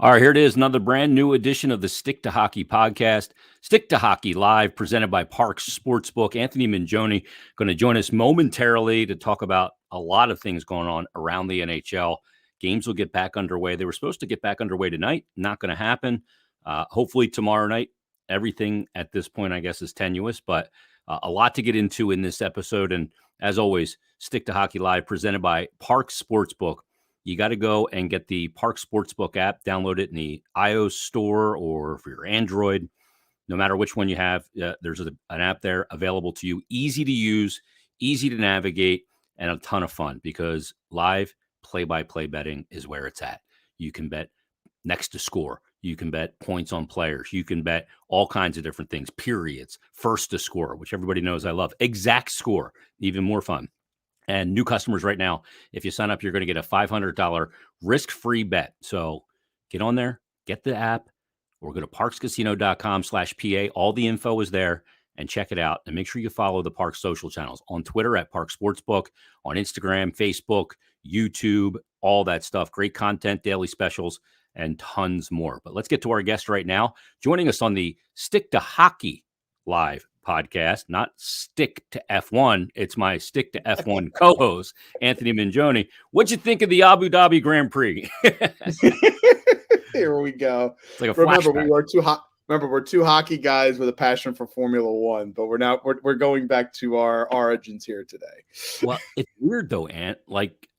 All right, here it is, another brand new edition of the Stick to Hockey podcast. Stick to Hockey Live, presented by Parks Sportsbook. Anthony Mingioni going to join us momentarily to talk about a lot of things going on around the NHL. Games will get back underway. They were supposed to get back underway tonight. Not going to happen. Hopefully tomorrow night. Everything at this point, I guess, is tenuous, but a lot to get into in this episode. And as always, Stick to Hockey Live, presented by Parks Sportsbook. You got to go and get the Park Sportsbook app, download it in the iOS store or for your Android. No matter which one you have, there's an app there available to you. Easy to use, easy to navigate, and a ton of fun because live play-by-play betting is where it's at. You can bet next to score. You can bet points on players. You can bet all kinds of different things, periods, first to score, which everybody knows I love. Exact score, even more fun. And new customers right now, if you sign up, you're going to get a $500 risk-free bet. So get on there, get the app, or go to parkscasino.com/PA. All the info is there, and check it out. And make sure you follow the Parks social channels on Twitter at Park Sportsbook, on Instagram, Facebook, YouTube, all that stuff. Great content, daily specials, and tons more. But let's get to our guest right now. Joining us on the Stick to Hockey Live podcast, not Stick to F1. It's my Stick to F1 co-host, Anthony Mingioni. What'd you think of the Abu Dhabi Grand Prix? Here we go. It's like a Remember, flashback. we're two hockey guys with a passion for Formula One, but we're going back to our origins here today. Well, it's weird though, Ant. Like,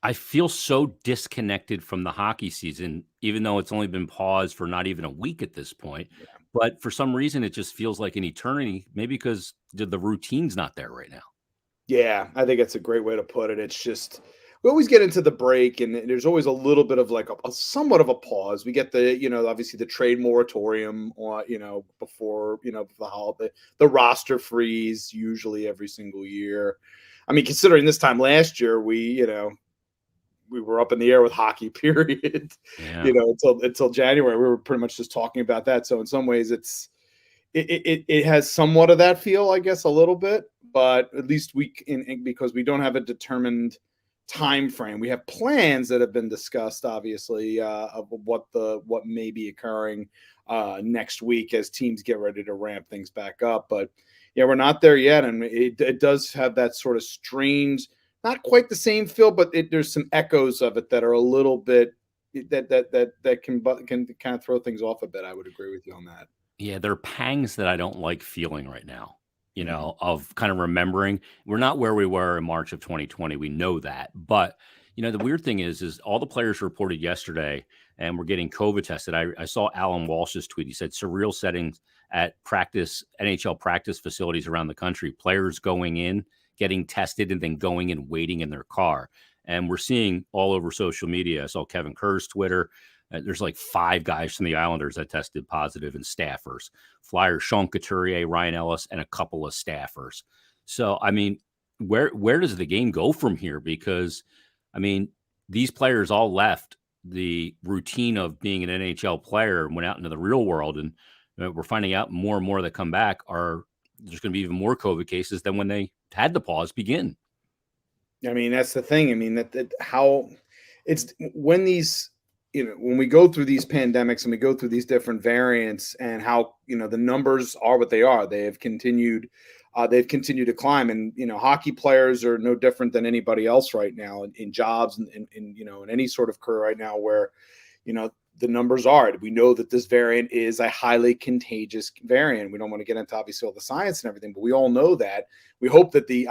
I feel so disconnected from the hockey season, even though it's only been paused for not even a week at this point. Yeah. But for some reason, it just feels like an eternity, maybe because the routine's not there right now. Yeah, I think that's a great way to put it. It's just, we always get into the break and there's always a little bit of like a somewhat of a pause. We get the, obviously the trade moratorium, before, the holiday, the roster freeze usually every single year. I mean, considering this time last year, we were up in the air with hockey, period. Yeah. Until January, we were pretty much just talking about that. So in some ways, it has somewhat of that feel, I guess, a little bit. But at least because we don't have a determined time frame, we have plans that have been discussed, obviously, of what may be occurring next week as teams get ready to ramp things back up. But yeah, we're not there yet, and it does have that sort of strange. Not quite the same feel, but there's some echoes of it that are a little bit that can kind of throw things off a bit. I would agree with you on that. Yeah, there are pangs that I don't like feeling right now, of kind of remembering we're not where we were in March of 2020. We know that. But, the weird thing is all the players reported yesterday and we're getting COVID tested. I saw Alan Walsh's tweet. He said surreal settings at NHL practice facilities around the country, players going in, getting tested, and then going and waiting in their car. And we're seeing all over social media. I saw Kevin Kerr's Twitter. There's like 5 guys from the Islanders that tested positive and staffers. Flyers, Sean Couturier, Ryan Ellis, and a couple of staffers. So, I mean, where does the game go from here? Because, I mean, these players all left the routine of being an NHL player and went out into the real world. And we're finding out more and more that come back there's going to be even more COVID cases than when they had the pause begin. I mean, that's the thing. I mean, that how it's when these, when we go through these pandemics and we go through these different variants and how, the numbers are what they are, they have continued to climb. And, hockey players are no different than anybody else right now in jobs and in any sort of career right now where, the numbers are. We know that this variant is a highly contagious variant. We don't want to get into obviously all the science and everything, but we all know that. We hope that the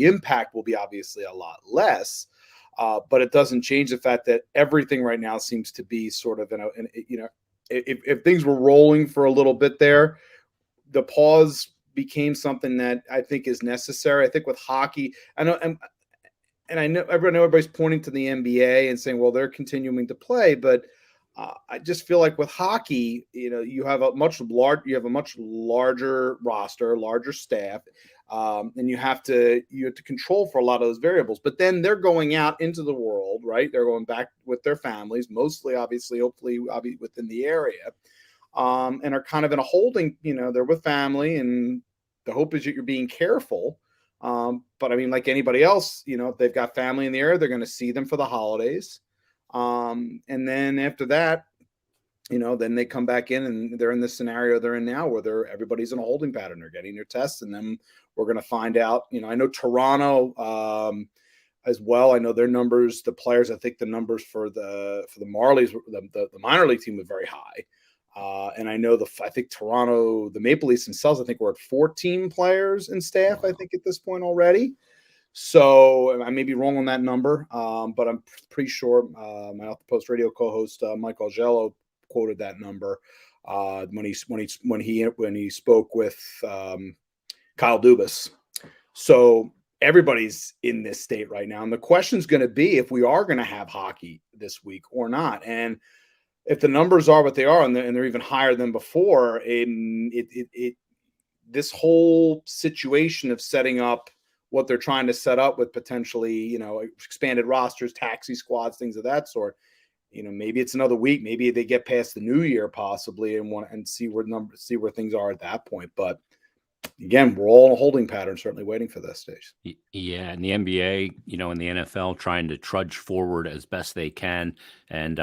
impact will be obviously a lot less, but it doesn't change the fact that everything right now seems to be sort of if things were rolling for a little bit there, the pause became something that I think is necessary. I think with hockey, I know everybody's pointing to the NBA and saying, well, they're continuing to play, but I just feel like with hockey, you have a much larger roster, larger staff, and you have to control for a lot of those variables. But then they're going out into the world, right? They're going back with their families, mostly, obviously, hopefully, within the area, and are kind of in a holding. They're with family, and the hope is that you're being careful. But I mean, like anybody else, if they've got family in the area, they're going to see them for the holidays. And then after that, then they come back in and they're in this scenario they're in now where everybody's in a holding pattern. They're getting their tests, and then we're going to find out. I know Toronto as well. I know their numbers, the players. I think the numbers for the Marlies, the minor league team, was very high. And I know I think Toronto, the Maple Leafs themselves, I think we're at 14 players and staff. I think at this point already. So I may be wrong on that number, but I'm pretty sure my Off the Post radio co-host Mike Algello quoted that number when he spoke with Kyle Dubas. So everybody's in this state right now, and the question's going to be if we are going to have hockey this week or not. And if the numbers are what they are, and they're even higher than before, this whole situation of setting up what they're trying to set up with potentially, expanded rosters, taxi squads, things of that sort. Maybe it's another week. Maybe they get past the new year possibly and see where things are at that point. But again, we're all in a holding pattern, certainly waiting for this stage. Yeah, and the NBA, and the NFL trying to trudge forward as best they can. And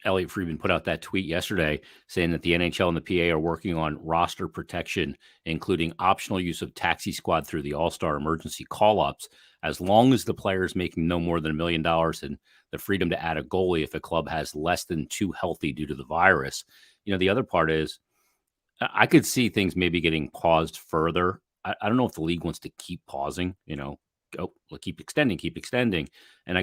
Elliot Friedman put out that tweet yesterday saying that the NHL and the PA are working on roster protection, including optional use of taxi squad through the All-Star emergency call-ups, as long as the player is making no more than $1 million and the freedom to add a goalie if a club has less than 2 healthy due to the virus. The other part is, I could see things maybe getting paused further. I don't know if the league wants to keep pausing, keep extending. And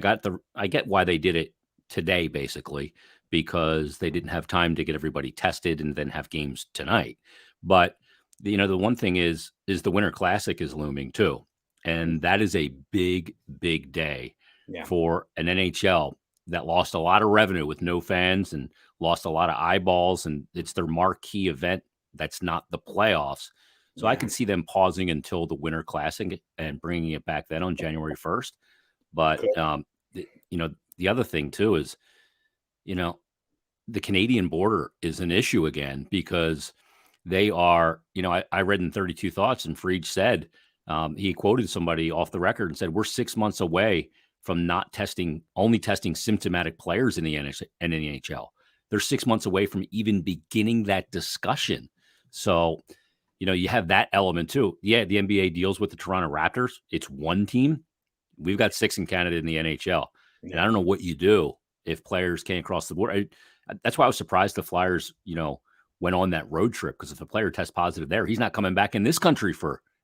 I get why they did it today, basically, because they didn't have time to get everybody tested and then have games tonight. But, the one thing is the Winter Classic is looming too. And that is a big, big day for an NHL that lost a lot of revenue with no fans and lost a lot of eyeballs. And it's their marquee event. That's not the playoffs. So I can see them pausing until the Winter Classic and bringing it back then on January 1st. But, the other thing too is, the Canadian border is an issue again, because they are, I read in 32 Thoughts, and Fried said, he quoted somebody off the record and said, we're 6 months away from only testing symptomatic players in the NHL. They're 6 months away from even beginning that discussion. So, you have that element too. Yeah, the NBA deals with the Toronto Raptors. It's one team. We've got 6 in Canada in the NHL. And I don't know what you do if players can't cross the border. That's why I was surprised the Flyers, went on that road trip, because if a player tests positive there, he's not coming back in this country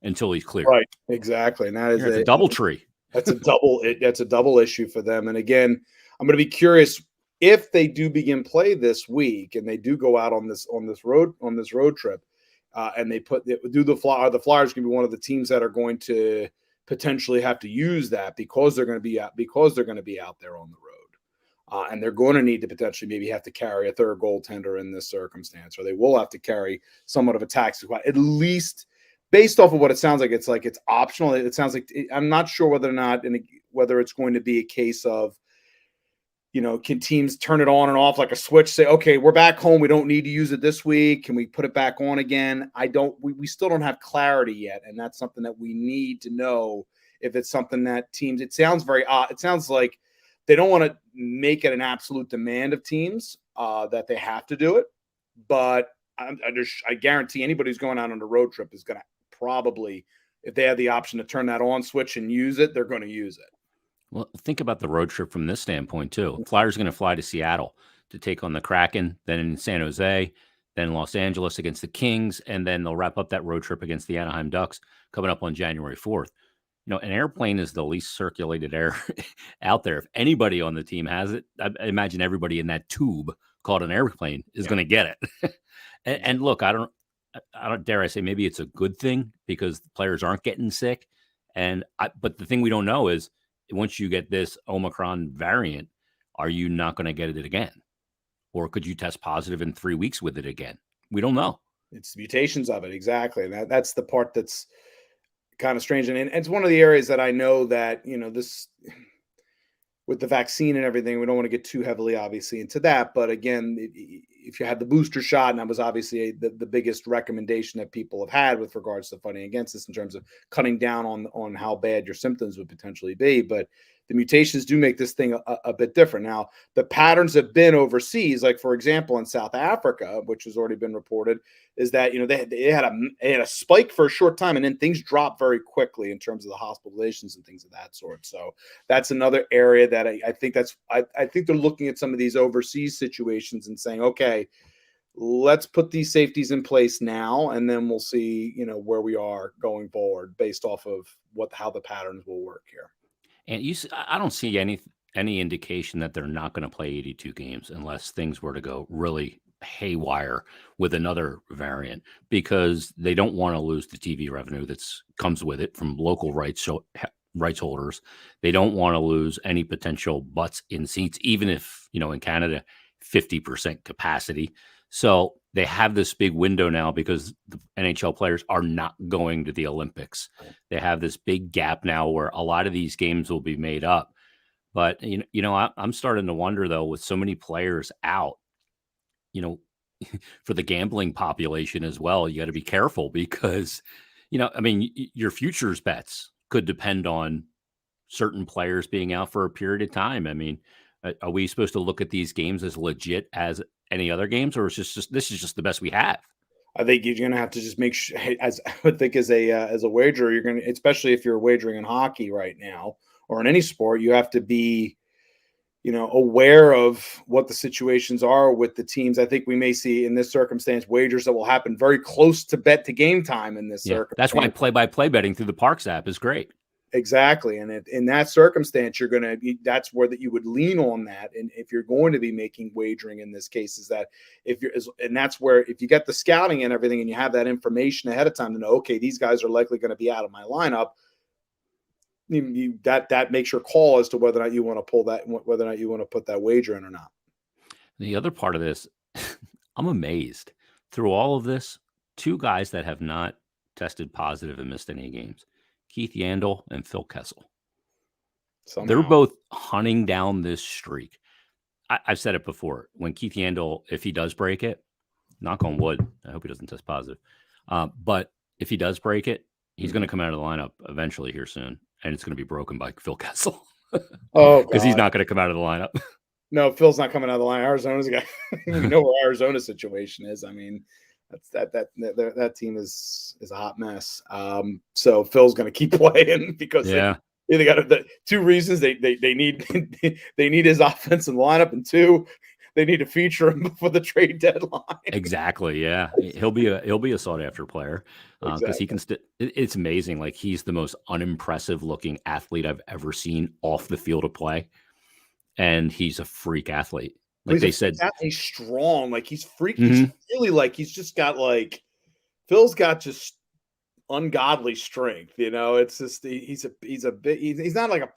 until he's clear. Right, exactly. And that is a double tree. That's a double issue for them. And again, I'm going to be curious if they do begin play this week and they do go out on this road trip, and the Flyers can be one of the teams that are going to potentially have to use that because they're going to be out there on the road, and they're going to need to potentially maybe have to carry a third goaltender in this circumstance, or they will have to carry somewhat of a taxi squad, at least based off of what it sounds like. It's optional. It sounds like, I'm not sure whether it's going to be a case of, can teams turn it on and off like a switch, say, okay, we're back home, we don't need to use it this week, can we put it back on again? We still don't have clarity yet, and that's something that we need to know if it's something that teams, it sounds very odd. It sounds like they don't want to make it an absolute demand of teams that they have to do it, but I guarantee anybody who's going out on a road trip is going to probably, if they have the option to turn that on switch and use it, they're going to use it. Well, think about the road trip from this standpoint too. Flyers are going to fly to Seattle to take on the Kraken, then in San Jose, then Los Angeles against the Kings, and then they'll wrap up that road trip against the Anaheim Ducks coming up on January 4th. An airplane is the least circulated air out there. If anybody on the team has it, I imagine everybody in that tube called an airplane is going to get it. and look, I don't dare I say maybe it's a good thing because the players aren't getting sick. But the thing we don't know is, once you get this Omicron variant, are you not going to get it again? Or could you test positive in 3 weeks with it again? We don't know. It's the mutations of it. Exactly. And that's the part that's kind of strange. And it's one of the areas that I know that, this with the vaccine and everything, we don't want to get too heavily, obviously, into that. But again, if you had the booster shot, and that was obviously the biggest recommendation that people have had with regards to fighting against this in terms of cutting down on how bad your symptoms would potentially be. But the mutations do make this thing a bit different. Now, the patterns have been overseas, like for example, in South Africa, which has already been reported, is that they had a spike for a short time, and then things dropped very quickly in terms of the hospitalizations and things of that sort. So that's another area that I think I think they're looking at some of these overseas situations and saying, okay, let's put these safeties in place now, and then we'll see, where we are going forward based off of how the patterns will work here. And I don't see any indication that they're not going to play 82 games unless things were to go really haywire with another variant, because they don't want to lose the TV revenue that's comes with it from local rights holders. They don't want to lose any potential butts in seats, even if, in Canada, 50% capacity. So they have this big window now because the NHL players are not going to the Olympics. They have this big gap now where a lot of these games will be made up. But, I'm starting to wonder, though, with so many players out, for the gambling population as well, you got to be careful because, your futures bets could depend on certain players being out for a period of time. I mean, are we supposed to look at these games as legit as any other games, or is this is just the best we have? I think you're going to have to just make sure, as I would think, as a wagerer, you're going to, especially if you're wagering in hockey right now or in any sport, you have to be, aware of what the situations are with the teams. I think we may see in this circumstance wagers that will happen very close to game time in this circumstance. That's why play-by-play betting through the Parks app is great. Exactly. And in that circumstance, that's where that you would lean on that. And if you're going to be making wagering in this case, is that that's where, if you get the scouting and everything and you have that information ahead of time to know, okay, these guys are likely going to be out of my lineup, that makes your call as to whether or not you want to put that wager in or not. The other part of this, I'm amazed through all of this, two guys that have not tested positive and missed any games. Keith Yandle and Phil Kessel. Somehow. They're both hunting down this streak. I've said it before. When Keith Yandle, if he does break it, knock on wood, I hope he doesn't test positive. But if he does break it, he's going to come out of the lineup eventually here soon, and it's going to be broken by Phil Kessel. Oh, because he's not going to come out of the lineup. No, Phil's not coming out of the line. Arizona's a guy. We know where Arizona's situation is. I mean, that team is a hot mess. So Phil's going to keep playing because they got the two reasons they need his offensive lineup, and two, they need to feature him before the trade deadline. Exactly. Yeah, he'll be a sought after player because he can. It's amazing. Like, he's the most unimpressive looking athlete I've ever seen off the field of play, and he's a freak athlete. Like they said, he's strong. Like, he's freaky. Mm-hmm. He's really he's just got Phil's got just ungodly strength. It's just he's not like a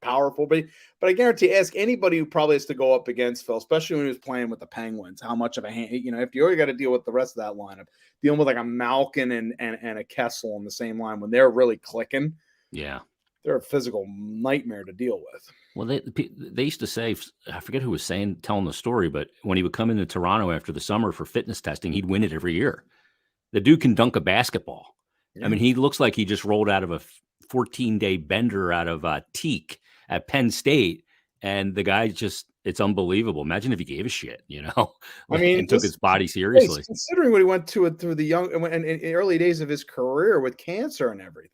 powerful, but I guarantee, ask anybody who probably has to go up against Phil, especially when he was playing with the Penguins, how much of a hand. If you already got to deal with the rest of that lineup, dealing with like a Malkin and a Kessel on the same line when they're really clicking. Yeah. They're a physical nightmare to deal with. Well, they used to say, I forget who was telling the story, but when he would come into Toronto after the summer for fitness testing, he'd win it every year. The dude can dunk a basketball. Yeah. I mean, he looks like he just rolled out of a 14-day bender out of Teak at Penn State, and the guy it's unbelievable. Imagine if he gave a shit, I mean, and took his body seriously. Considering what he went through the young and in early days of his career with cancer and everything.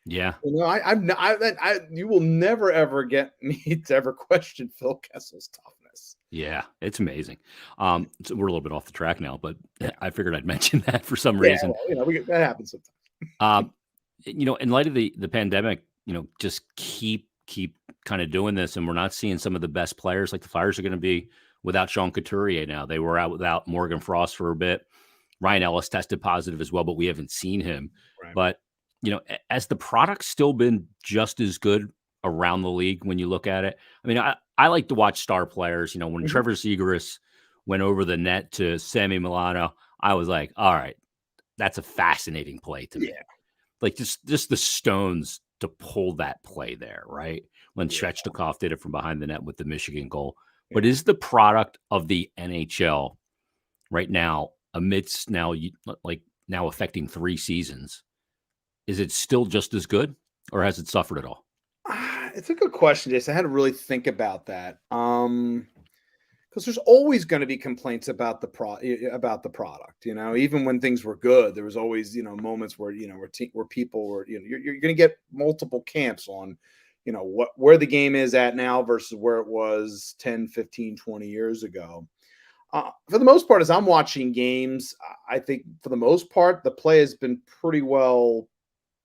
Yeah. You will never ever get me to ever question Phil Kessel's toughness. Yeah, it's amazing. So we're a little bit off the track now, but I figured I'd mention that for some reason. Well, that happens sometimes. In light of the pandemic, just keep kind of doing this, and we're not seeing some of the best players. Like, the Flyers are going to be without Sean Couturier now. They were out without Morgan Frost for a bit. Ryan Ellis tested positive as well, but we haven't seen him. Right. But has the product still been just as good around the league when you look at it? I mean, I like to watch star players. When mm-hmm. Trevor Zegras went over the net to Sammy Milano, I was like, all right, that's a fascinating play to me. Yeah. Like, just the stones to pull that play there, right? When Svechnikov did it from behind the net with the Michigan goal. Yeah. But is the product of the NHL right now, amidst now affecting 3 seasons, is it still just as good, or has it suffered at all? It's a good question, Jason. I had to really think about that. Because there's always going to be complaints about the product. Even when things were good, there was always moments where where people were you're going to get multiple camps on where the game is at now versus where it was 10, 15, 20 years ago. For the most part, as I'm watching games, I think for the most part the play has been pretty well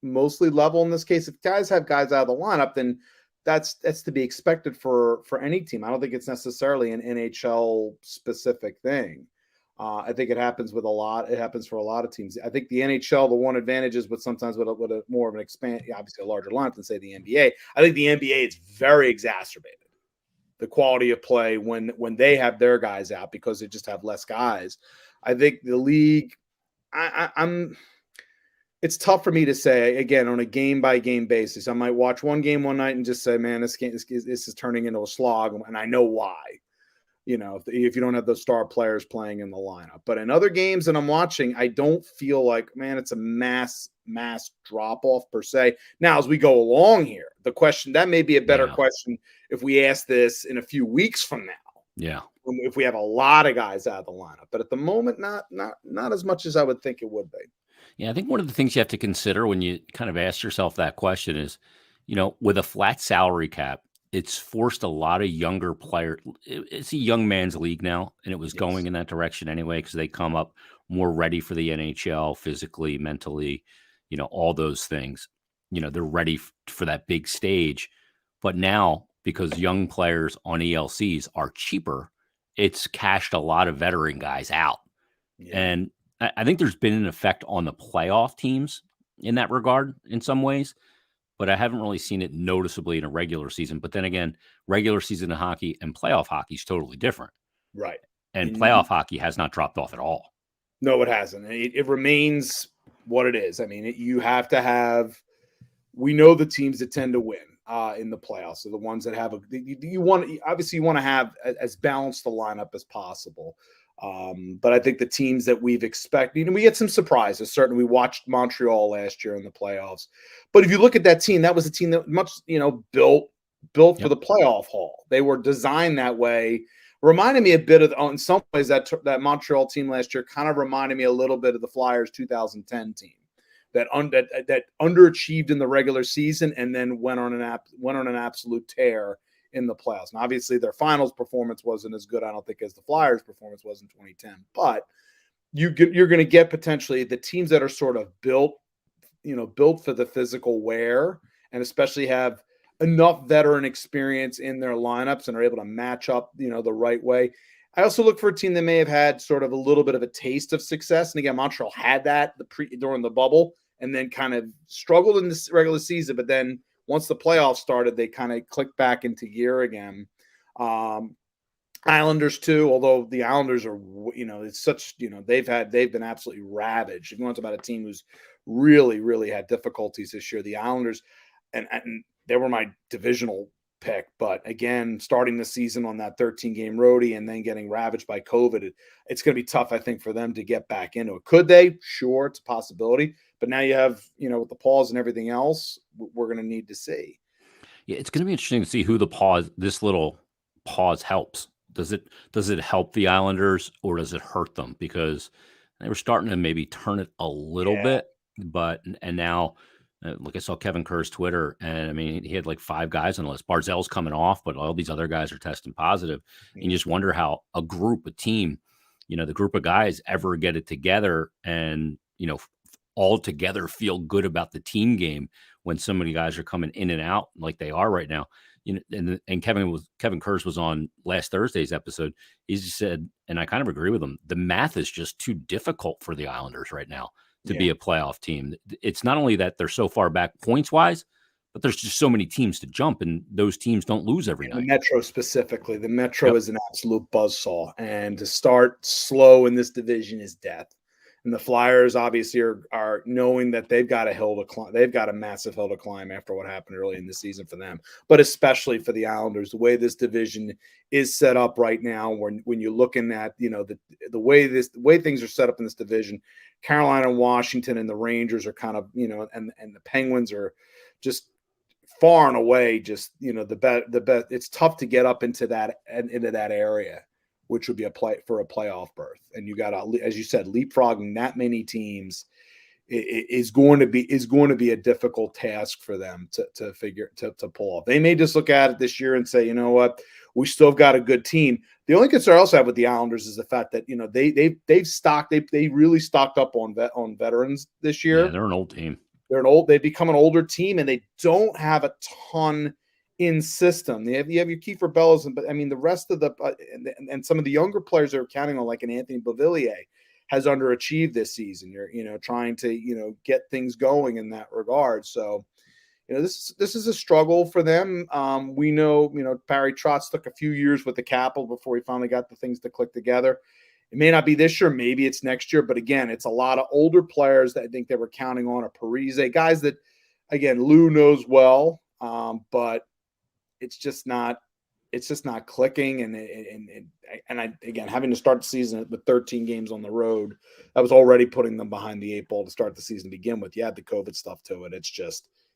mostly level in this case. If guys have guys out of the lineup, then that's to be expected for any team. I don't think it's necessarily an NHL specific thing. I think it happens with a lot. It happens for a lot of teams. I think the NHL, the one advantage is sometimes with a more of an obviously a larger lineup than say the NBA. I think the NBA is very exacerbated. The quality of play when they have their guys out because they just have less guys. I think the league, it's tough for me to say, again, on a game-by-game basis. I might watch one game one night and just say, man, this is turning into a slog, and I know why, if you don't have those star players playing in the lineup. But in other games that I'm watching, I don't feel like, man, it's a mass drop-off per se. Now, as we go along here, the question, that may be a better question if we ask this in a few weeks from now. Yeah. If we have a lot of guys out of the lineup. But at the moment, not as much as I would think it would be. Yeah, I think one of the things you have to consider when you kind of ask yourself that question is, with a flat salary cap, it's forced a lot of younger players. It's a young man's league now, and it was going in that direction anyway because they come up more ready for the NHL physically, mentally, all those things. They're ready for that big stage. But now, because young players on ELCs are cheaper, it's cashed a lot of veteran guys out. Yeah. And I think there's been an effect on the playoff teams in that regard in some ways, but I haven't really seen it noticeably in a regular season. But then again, regular season hockey and playoff hockey is totally different. Right. And playoff hockey has not dropped off at all. No, it hasn't. It remains what it is. I mean, you have to have – we know the teams that tend to win in the playoffs. So the ones that have you want to have as balanced a lineup as possible. But I think the teams that we've expected, we get some surprises. Certainly, we watched Montreal last year in the playoffs. But if you look at that team, that was a team that much, built for the playoff haul. They were designed that way. Reminded me a bit of, in some ways, that Montreal team last year kind of reminded me a little bit of the Flyers 2010 team that underachieved in the regular season and then went on an absolute tear in the playoffs. And obviously their finals performance wasn't as good, I don't think, as the Flyers performance was in 2010, but you're going to get potentially the teams that are sort of built for the physical wear and especially have enough veteran experience in their lineups and are able to match up, the right way. I also look for a team that may have had sort of a little bit of a taste of success. And again, Montreal had that during the bubble and then kind of struggled in this regular season, but then once the playoffs started, they kind of clicked back into gear again. Islanders too, although the Islanders are, it's such, they've been absolutely ravaged. If you want to talk about a team who's really, really had difficulties this year, the Islanders, and they were my divisional pick, but again, starting the season on that 13-game roadie and then getting ravaged by COVID, it's going to be tough, I think, for them to get back into it. Could they? Sure, it's a possibility. But now you have, with the pause and everything else, we're going to need to see. Yeah, it's going to be interesting to see who this little pause helps. Does it help the Islanders or does it hurt them? Because they were starting to maybe turn it a little bit, and now, look, I saw Kevin Kerr's Twitter, and I mean, he had like 5 guys on the list. Barzell's coming off, but all these other guys are testing positive. And you just wonder how a team, the group of guys ever get it together and, all together feel good about the team game when so many guys are coming in and out like they are right now. And Kevin Kerr was on last Thursday's episode. He just said, and I kind of agree with him, the math is just too difficult for the Islanders right now to be a playoff team. It's not only that they're so far back points wise, but there's just so many teams to jump, and those teams don't lose every night. The Metro specifically, the Metro is an absolute buzzsaw, and to start slow in this division is death. And the Flyers obviously are knowing that they've got a hill to climb. They've got a massive hill to climb after what happened early in the season for them, but especially for the Islanders, the way this division is set up right now, when you're looking at, the way things are set up in this division, Carolina and Washington and the Rangers are kind of, and the Penguins are just far and away just, the best. It's tough to get up into that area, which would be a playoff berth. And you got to, as you said, leapfrogging that many teams is going to be a difficult task for them to pull off. They may just look at it this year and say, you know what, we still got a good team. The only concern I also have with the Islanders is the fact that they really stocked up on veterans this year. Yeah, they're an old team. They've become an older team, and they don't have a ton in system. You have your Kiefer Bellows, but I mean the rest of the and some of the younger players that are counting on, like an Anthony Beauvillier, has underachieved this season. You're trying to get things going in that regard. So this is a struggle for them. We know Barry Trotz took a few years with the Capitol before he finally got the things to click together. It may not be this year, maybe it's next year, but again, it's a lot of older players that I think they were counting on. A Parise, guys that, again, Lou knows well, but it's just not clicking. And I, again, having to start the season with 13 games on the road, that was already putting them behind the 8 ball to start the season to begin with. You add the COVID stuff to it.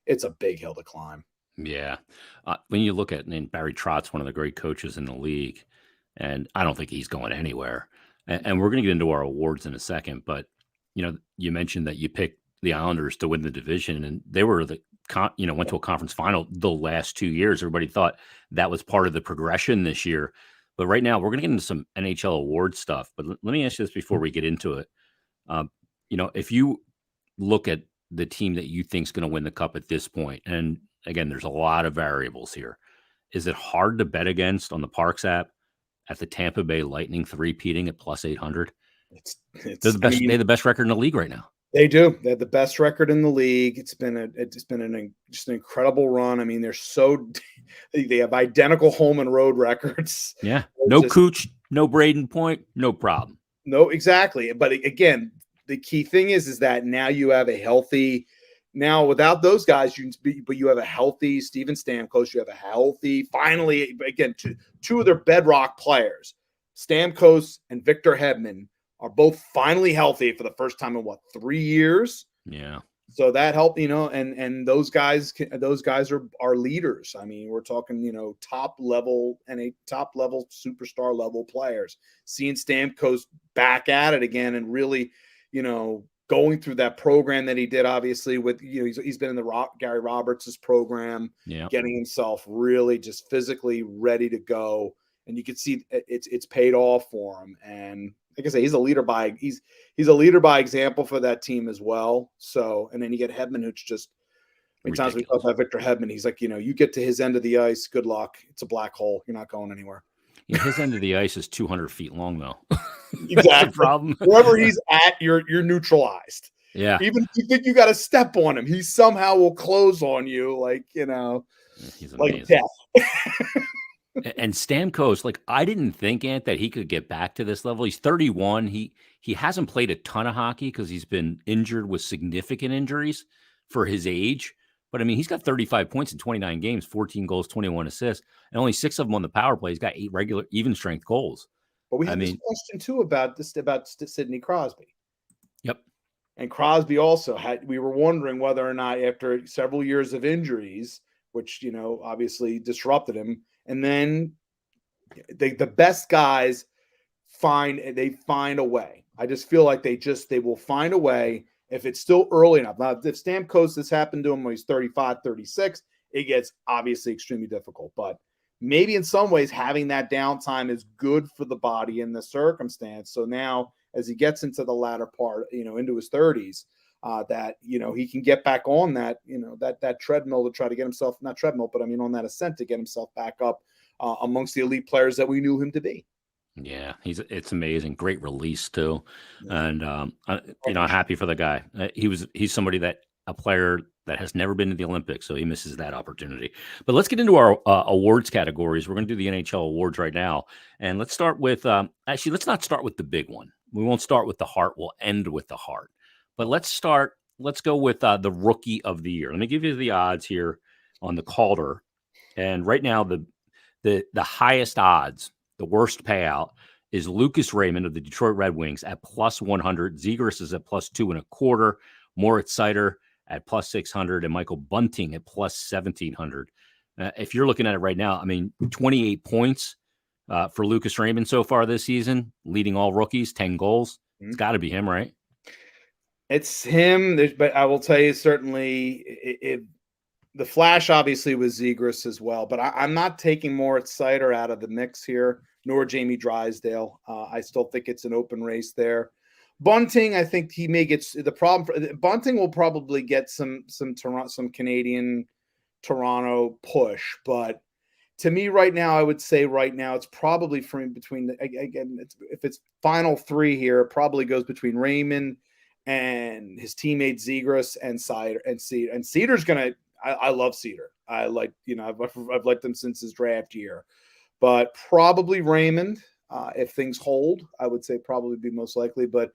It's a big hill to climb. Yeah. When you look at Barry Trotz, one of the great coaches in the league, and I don't think he's going anywhere. And we're going to get into our awards in a second, but you mentioned that you picked the Islanders to win the division, and they were went to a conference final the last 2 years. Everybody thought that was part of the progression this year, but right now we're going to get into some NHL award stuff. But let me ask you this before we get into it. If you look at the team that you think is going to win the cup at this point, and again, there's a lot of variables here. Is it hard to bet against on the Parks app at the Tampa Bay Lightning three-peating at plus 800? They're the best. They have the best record in the league right now. They do. They have the best record in the league. It's been just an incredible run. I mean, they have identical home and road records. Yeah. No Cooch, no Braden Point, no problem. No, exactly. But again, the key thing is that now you have a healthy. Now, without those guys, you have a healthy Steven Stamkos. You have a healthy, finally, again, two of their bedrock players, Stamkos and Victor Hedman, are both finally healthy for the first time in 3 years? Yeah. So that helped, and those guys are leaders. I mean, we're talking, top level superstar level players. Seeing Stamkos back at it again and really, going through that program that he did, obviously with, he's been in the Gary Roberts' program, getting himself really just physically ready to go. And you can see it's paid off for him. And like I say, he's a leader by example for that team as well. So, and then you get Hedman, who's just, many times we talk about Victor Hedman, he's like, you get to his end of the ice, good luck. It's a black hole. You're not going anywhere. Yeah, his end of the ice is 200 feet long, though. Exactly. That's the problem. Wherever he's at, you're neutralized. Yeah. Even if you think you got to step on him, he somehow will close on you, he's like death. And Stamkos, I didn't think, Ant, that he could get back to this level. He's 31. He hasn't played a ton of hockey because he's been injured with significant injuries for his age. But, I mean, he's got 35 points in 29 games, 14 goals, 21 assists, and only 6 of them on the power play. He's got 8 regular even-strength goals. But we had this question, too, about Sidney Crosby. Yep. And Crosby also we were wondering whether or not after several years of injuries, which, obviously disrupted him, and then the best guys find a way. I just feel like they will find a way if it's still early enough. Now, if Stamkos has happened to him when he's 35, 36, it gets obviously extremely difficult. But maybe in some ways having that downtime is good for the body in the circumstance. So now as he gets into the latter part, into his 30s, that, he can get back on that, that treadmill to try to get himself, not treadmill, but I mean on that ascent to get himself back up amongst the elite players that we knew him to be. Yeah, it's amazing. Great release too. Yeah. And I'm happy for the guy. He's somebody a player that has never been to the Olympics, so he misses that opportunity. But let's get into our awards categories. We're going to do the NHL awards right now. And let's start with let's not start with the big one. We won't start with the Hart. We'll end with the Hart. But let's go with the Rookie of the Year. Let me give you the odds here on the Calder. And right now, the highest odds, the worst payout, is Lucas Raymond of the Detroit Red Wings at plus 100. Zegras is at plus 2.25. Moritz Seider at plus 600 and Michael Bunting at plus 1,700. If you're looking at it right now, I mean, 28 points for Lucas Raymond so far this season, leading all rookies, 10 goals. It's got to be him, right? It's him, but I will tell you, certainly, the flash obviously was Zegras as well, but I'm not taking Moritz Seider out of the mix here, nor Jamie Drysdale. I still think it's an open race there. Bunting, I think he may get the problem. Bunting will probably get some Canadian Toronto push, but to me right now, I would say right now it's probably between if it's final three here, it probably goes between Raymond and his teammate Zegras and Seider and Cedar's gonna. I love Cedar. I like, I've liked him since his draft year, but probably Raymond. If things hold, I would say probably be most likely. But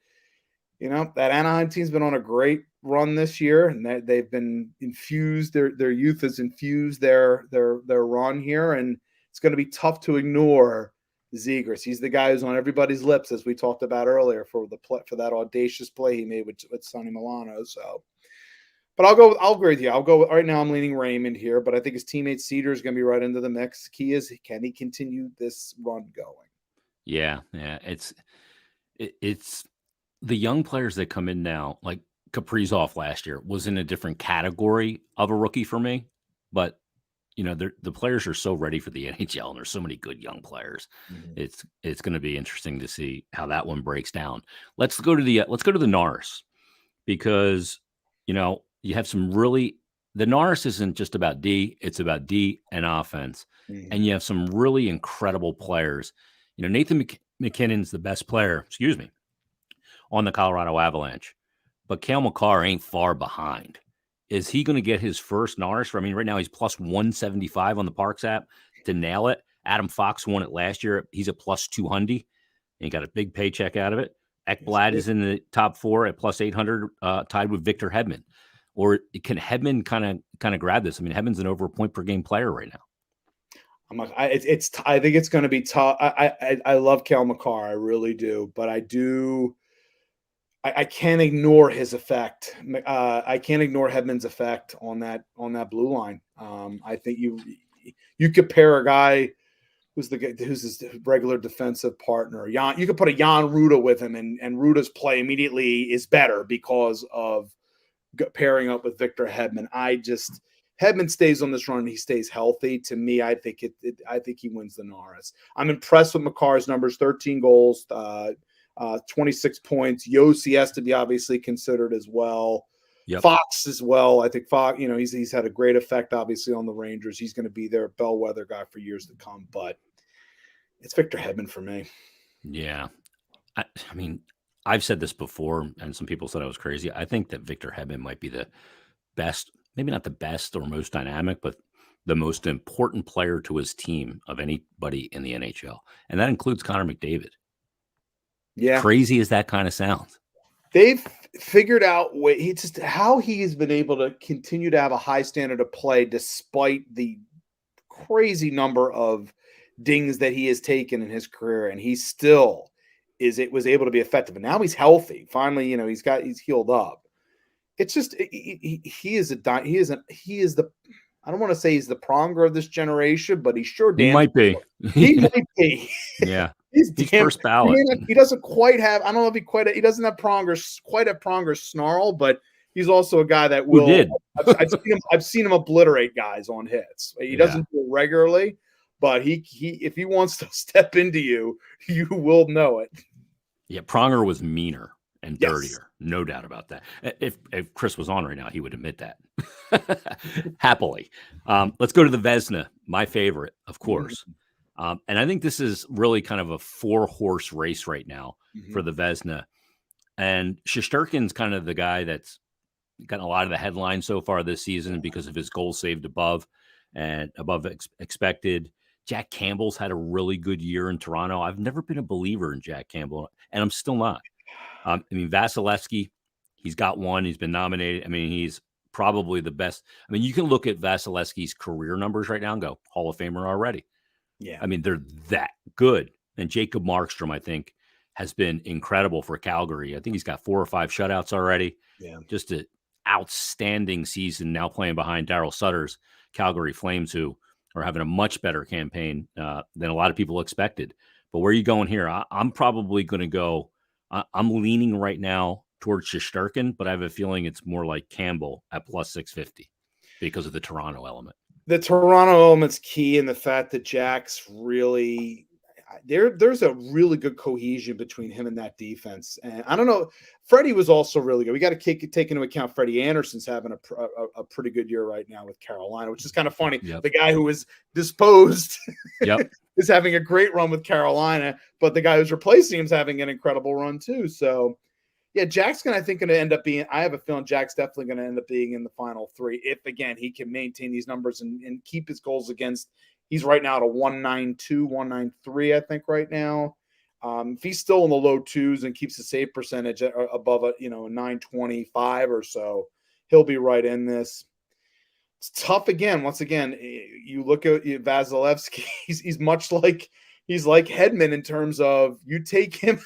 that Anaheim team's been on a great run this year, and they've been infused. Their youth has infused their run here, and it's going to be tough to ignore Zegras. He's the guy who's on everybody's lips, as we talked about earlier, for that audacious play he made with Sonny Milano. So. But I'll agree with you. Right now I'm leaning Raymond here, but I think his teammate Cedar is going to be right into the mix. Key is, can he continue this run going? Yeah. It's the young players that come in now, like Kaprizov last year was in a different category of a rookie for me, but the players are so ready for the NHL, and there's so many good young players. Mm-hmm. It's going to be interesting to see how that one breaks down. Let's go to the Norris, because you have some the Norris isn't just about D, it's about D and offense. Mm-hmm. And you have some really incredible players. Nathan McKinnon's the best player, on the Colorado Avalanche, but Cale Makar ain't far behind. Is he going to get his first Norris? Right now he's plus 175 on the Parks app to nail it. Adam Fox won it last year. He's at plus 200. And he got a big paycheck out of it. Ekblad is in the top 4 at plus 800, tied with Victor Hedman. Or can Hedman kind of grab this? I mean, Hedman's an over a point per game player right now. I think it's going to be tough. I love Cale Makar, I really do, but I can't ignore his effect. I can't ignore Hedman's effect on that blue line. I think you could pair a guy who's his regular defensive partner. You could put a Jan Ruda with him, and Ruda's play immediately is better because of pairing up with Victor Hedman. Hedman stays on this run, he stays healthy. To me, I think he wins the Norris. I'm impressed with Makar's numbers: 13 goals, 26 points. Yossi has to be obviously considered as well. Yep. Fox as well. I think Fox, he's had a great effect obviously on the Rangers. He's going to be their bellwether guy for years to come. But it's Victor Hedman for me. Yeah, I mean, I've said this before, and some people said I was crazy. I think that Victor Hedman might be the best, maybe not the best or most dynamic, but the most important player to his team of anybody in the NHL. And that includes Connor McDavid. Yeah. Crazy as that kind of sounds. They've figured out how he has been able to continue to have a high standard of play despite the crazy number of dings that he has taken in his career. And he still was able to be effective, and now he's healthy. Finally, he's healed up. It's just he is the I don't want to say he's the Pronger of this generation, but he sure might be. He might be. Yeah, he's first ballot. He doesn't quite have. I don't know if he doesn't have Pronger's snarl, but he's also a guy that will. Who did? I've seen him obliterate guys on hits. He doesn't do it regularly. But he if he wants to step into you, you will know it. Yeah, Pronger was meaner and dirtier, no doubt about that. If Chris was on right now, he would admit that happily. Let's go to the Vesna, my favorite, of course. And I think this is really kind of a 4-horse race right now for the Vesna. And Shesterkin's kind of the guy that's gotten a lot of the headlines so far this season because of his goals saved above expected. Jack Campbell's had a really good year in Toronto. I've never been a believer in Jack Campbell, and I'm still not. Vasilevsky, he's got one. He's been nominated. He's probably the best. You can look at Vasilevsky's career numbers right now and go, Hall of Famer already. Yeah. They're that good. And Jacob Markstrom, I think, has been incredible for Calgary. I think he's got 4 or 5 shutouts already. Yeah. Just an outstanding season, now playing behind Daryl Sutter's Calgary Flames, who are having a much better campaign than a lot of people expected. But where are you going here? I'm probably going to go. I'm leaning right now towards Shesterkin, but I have a feeling it's more like Campbell at plus 650 because of the Toronto element. The Toronto element's key in the fact that Jack's really there's a really good cohesion between him and that defense. And I don't know, Freddie was also really good. We got to take into account Freddie Anderson's having a pretty good year right now with Carolina, which is kind of funny. Yep. The guy who was disposed yep. is having a great run with Carolina, but the guy who's replacing him is having an incredible run too. So yeah, Jack's I think going to end up being, I have a feeling Jack's definitely going to end up being in the final three if, again, he can maintain these numbers and keep his goals against. He's right now at a 192, 193, I think, right now. If he's still in the low twos and keeps the save percentage above a 925 or so, he'll be right in this. It's tough again. Once again, you look at Vasilevsky, he's much like Hedman in terms of you take him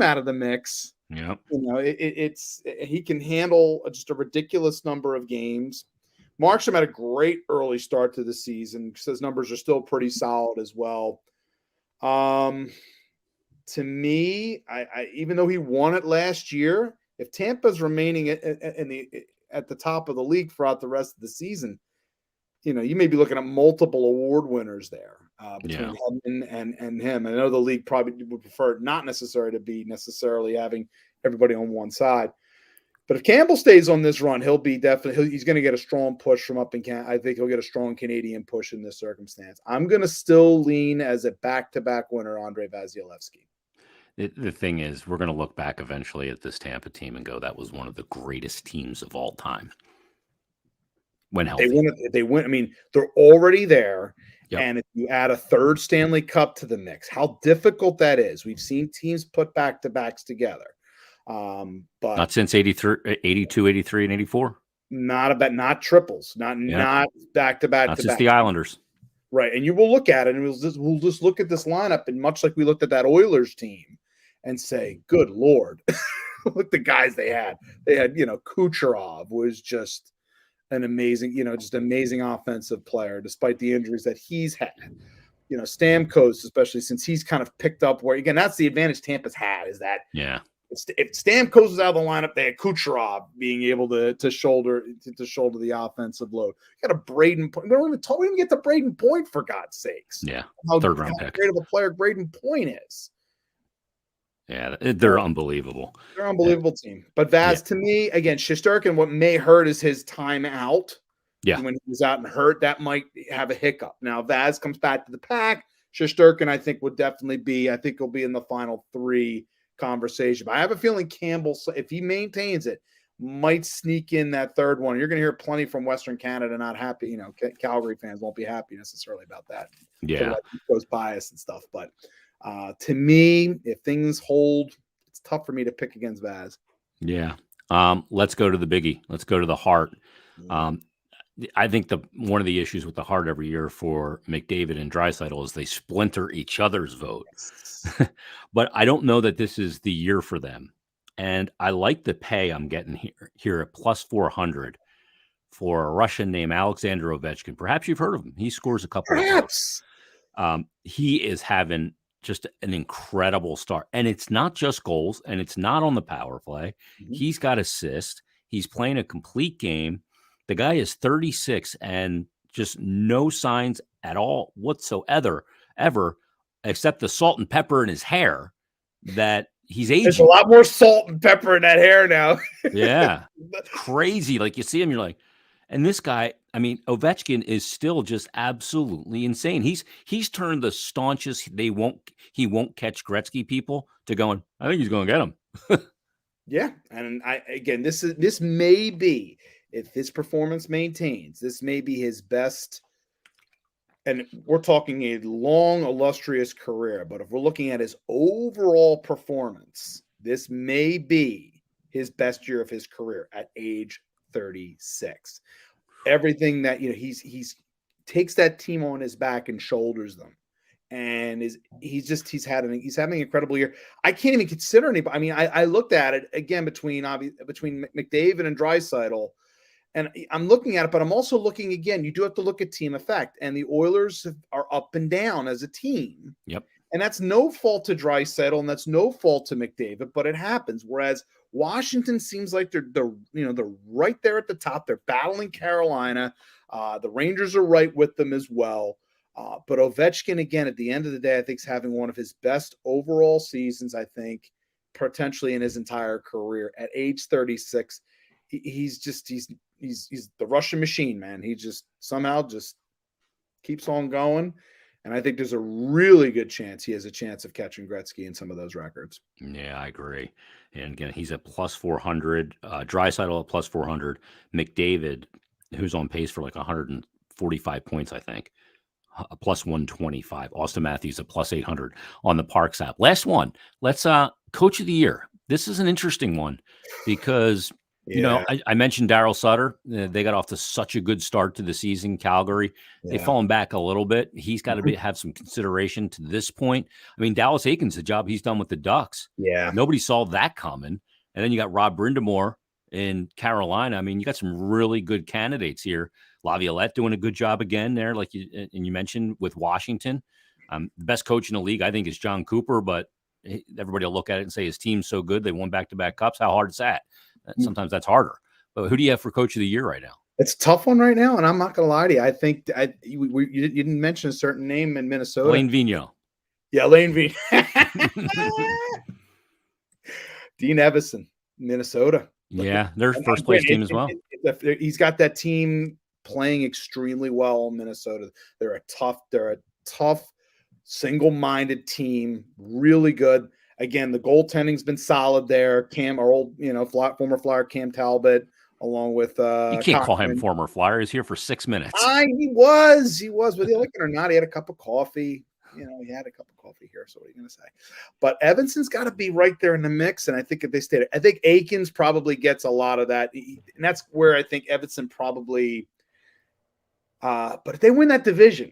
out of the mix. Yeah, he can handle just a ridiculous number of games. Markstrom had a great early start to the season because his numbers are still pretty solid as well. To me, I even though he won it last year, if Tampa's remaining at the top of the league throughout the rest of the season, you may be looking at multiple award winners there between him and him. I know the league probably would prefer not necessarily to be having everybody on one side. But if Campbell stays on this run, he's going to get a strong push from up in Canada. I think he'll get a strong Canadian push in this circumstance. I'm going to still lean as a back-to-back winner, Andrei Vasilevsky. The thing is, we're going to look back eventually at this Tampa team and go, that was one of the greatest teams of all time. When healthy. They win. I mean, they're already there. Yep. And if you add a third Stanley Cup to the mix, how difficult that is. We've seen teams put back-to-backs together. But not since 83, 82, 83, and 84. Not triples, not back-to-back. Not since the Islanders. Right. And you will look at it and we'll just look at this lineup, and much like we looked at that Oilers team and say, good Lord, look the guys they had. They had, Kucherov was just an amazing, just amazing offensive player, despite the injuries that he's had. Stamkos, especially since he's kind of picked up where, again, that's the advantage Tampa's had, is that if Stamkos was out of the lineup, they had Kucherov being able to shoulder the offensive load. You got a Braden Point. We don't even get to Braden Point, for God's sakes. Yeah, third round pick. How great of a player Braden Point is. Yeah, they're unbelievable. They're an unbelievable team. But Vaz, to me, again, Shesterkin, what may hurt is his time out. Yeah. When he was out and hurt, that might have a hiccup. Now, Vaz comes back to the pack. Shesterkin, I think, would definitely be, he'll be in the final three conversation. But I have a feeling Campbell, if he maintains it, might sneak in that third one. You're going to hear plenty from Western Canada not happy. Calgary fans won't be happy necessarily about that. Yeah. Goes bias and stuff. But to me, if things hold, it's tough for me to pick against Vaz. Yeah. Let's go to the biggie. Let's go to the Hart. I think one of the issues with the Hart every year for McDavid and Draisaitl is they splinter each other's vote. But I don't know that this is the year for them. And I like the pay I'm getting here at plus 400 for a Russian named Alexander Ovechkin. Perhaps you've heard of him. He scores a couple of goals. He is having just an incredible start. And it's not just goals, and it's not on the power play. Mm-hmm. He's got assists. He's playing a complete game. The guy is 36 and just no signs at all whatsoever, except the salt and pepper in his hair, that he's aging. There's a lot more salt and pepper in that hair now. Yeah. Crazy. Like, you see him, you're like, and this guy, I mean, Ovechkin is still just absolutely insane. He's turned the staunchest he won't catch Gretzky people to going, I think he's going to get him. Yeah. And this may be, if his performance maintains, this may be his best. And we're talking a long, illustrious career, but if we're looking at his overall performance, this may be his best year of his career at age 36. Everything that, he's takes that team on his back and shoulders them. and he's having an incredible year. I can't even consider anybody. I mean, I looked at it again between McDavid and Draisaitl, and I'm looking at it, but I'm also looking again. You do have to look at team effect, and the Oilers are up and down as a team. Yep. And that's no fault to Draisaitl, and that's no fault to McDavid, but it happens. Whereas Washington seems like they're right there at the top. They're battling Carolina. The Rangers are right with them as well. But Ovechkin, again, at the end of the day, I think is having one of his best overall seasons, I think, potentially in his entire career. At age 36, he's the Russian machine, man. He just somehow just keeps on going. And I think there's a really good chance he has a chance of catching Gretzky in some of those records. Yeah, I agree. And again, he's at plus 400. Draisaitl at plus 400. McDavid, who's on pace for like 145 points, I think, plus 125. Austin Matthews at plus 800 on the Parks app. Last one. Let's Coach of the Year. This is an interesting one because I mentioned Daryl Sutter. They got off to such a good start to the season. Calgary, they've fallen back a little bit. He's got to have some consideration to this point. I mean, Dallas Eakins, the job he's done with the Ducks. Yeah, nobody saw that coming. And then you got Rob Brind'Amour in Carolina. I mean, you got some really good candidates here. Laviolette doing a good job again there, like you mentioned with Washington. The best coach in the league, I think, is John Cooper, but everybody will look at it and say his team's so good they won back-to-back cups. How hard is that? Sometimes that's harder. But who do you have for Coach of the Year right now? It's a tough one right now, and I'm not going to lie to you. I think you didn't mention a certain name in Minnesota. Lane Vigneault. Yeah, Lane Vigneault. Dean Evison, Minnesota. Yeah, their first-place team as well. He's got that team playing extremely well in Minnesota. They're a tough, single-minded team, really good. Again, the goaltending's been solid there. Cam, our old, former Flyer Cam Talbot, along with you can't call him former Flyer. He's here for 6 minutes. He was, whether you like it or not. He had a cup of coffee. He had a cup of coffee here. So what are you going to say? But Evanson's got to be right there in the mix. And I think if they stay, I think Aikens probably gets a lot of that, and that's where I think Evanston probably. But if they win that division,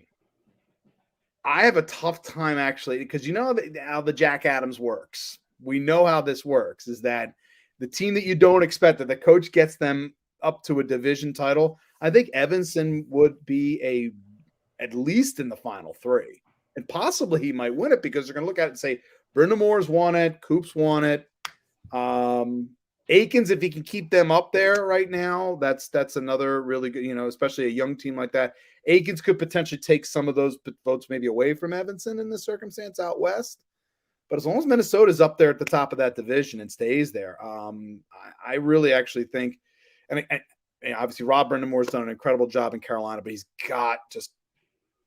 I have a tough time actually, because how the Jack Adams works. We know how this works, is that the team that you don't expect, that the coach gets them up to a division title. I think Evanston would be at least in the final three, and possibly he might win it, because they're going to look at it and say, Brind'Amour's won it, Coop's won it. Aikens, if he can keep them up there right now, that's another really good, especially a young team like that. Aikens could potentially take some of those votes maybe away from Evanston in this circumstance out west. But as long as Minnesota's up there at the top of that division and stays there, I really actually think, and obviously Rob Brind'Amour's done an incredible job in Carolina, but he's got just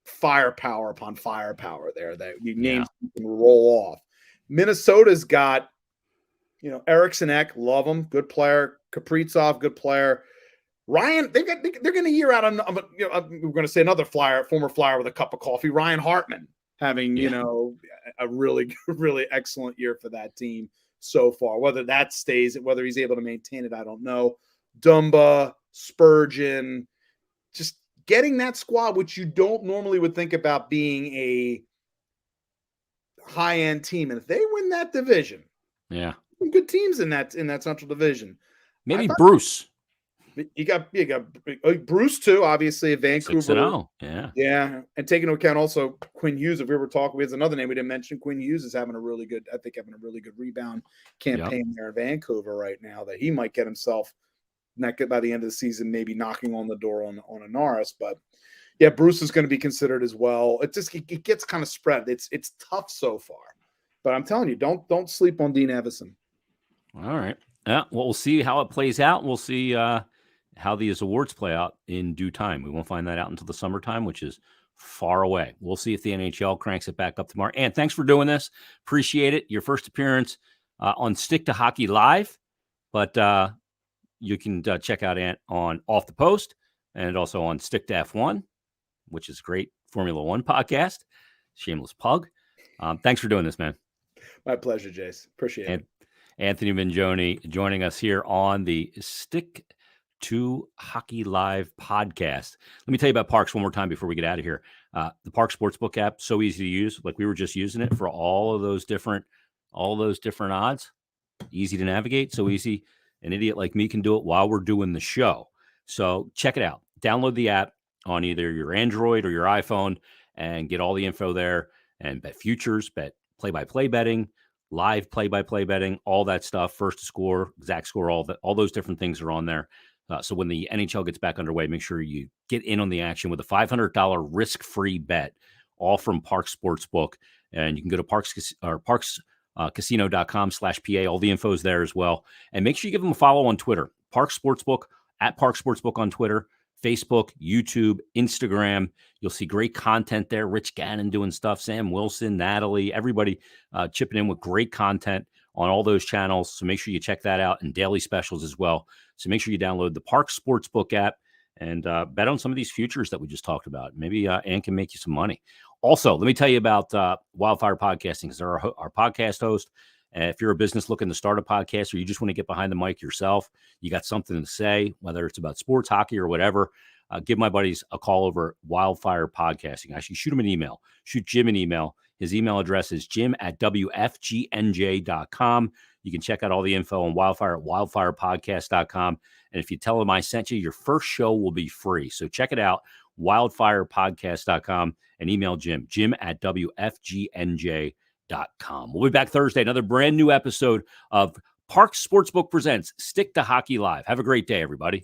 firepower upon firepower there that you names can roll off. Minnesota's got, Eriksson Ek, love him, good player. Kaprizov, good player. Ryan, they're going to hear out on, we're going to say another former Flyer with a cup of coffee, Ryan Hartman, having, a really, really excellent year for that team so far. Whether that stays, whether he's able to maintain it, I don't know. Dumba, Spurgeon, just getting that squad, which you don't normally would think about being a high-end team. And if they win that division, some good teams in that Central Division. Maybe Bruce. You got Bruce too, obviously, Vancouver. 6-0. Yeah. And taking into account also Quinn Hughes, if we were talking, there's another name we didn't mention. Quinn Hughes is having a really good rebound campaign there in Vancouver right now, that he might get himself by the end of the season, maybe knocking on the door on a Norris. But yeah, Bruce is going to be considered as well. It gets kind of spread. It's tough so far. But I'm telling you, don't sleep on Dean Evison. All right. Yeah, well, we'll see how it plays out. We'll see how these awards play out in due time. We won't find that out until the summertime, which is far away. We'll see if the NHL cranks it back up tomorrow. And thanks for doing this. Appreciate it. Your first appearance on Stick to Hockey Live, but you can check out Ant on Off the Post and also on Stick to F1, which is a great Formula One podcast. Shameless plug. Thanks for doing this, man. My pleasure, Jace. Appreciate it. Anthony Mingioni joining us here on the Stick to Hockey Live podcast. Let me tell you about Parks one more time before we get out of here. The Park Sportsbook app, so easy to use. Like we were just using it for all those different odds. Easy to navigate, so easy. An idiot like me can do it while we're doing the show. So check it out. Download the app on either your Android or your iPhone and get all the info there and bet futures, bet play-by-play betting, live play-by-play betting, all that stuff, first to score, exact score, all those different things are on there. So when the NHL gets back underway, make sure you get in on the action with a $500 risk-free bet, all from Park Sportsbook. And you can go to casino.com/PA. All the info is there as well. And make sure you give them a follow on Twitter. Park Sportsbook, at Park Sportsbook on Twitter, Facebook, YouTube, Instagram. You'll see great content there. Rich Gannon doing stuff, Sam Wilson, Natalie, everybody chipping in with great content on all those channels. So make sure you check that out, and daily specials as well. So make sure you download the Park Sportsbook app and bet on some of these futures that we just talked about. Maybe Ann can make you some money. Also, let me tell you about Wildfire Podcasting, because they're our podcast host. If you're a business looking to start a podcast, or you just want to get behind the mic yourself, you got something to say, whether it's about sports, hockey, or whatever, give my buddies a call over at Wildfire Podcasting. Actually, shoot him an email. Shoot Jim an email. His email address is jim@wfgnj.com. You can check out all the info on Wildfire at wildfirepodcast.com. And if you tell them I sent you, your first show will be free. So check it out, wildfirepodcast.com, and email jim@wfgnj.com. We'll be back Thursday, another brand new episode of Park Sportsbook Presents Stick to Hockey Live. Have a great day, everybody.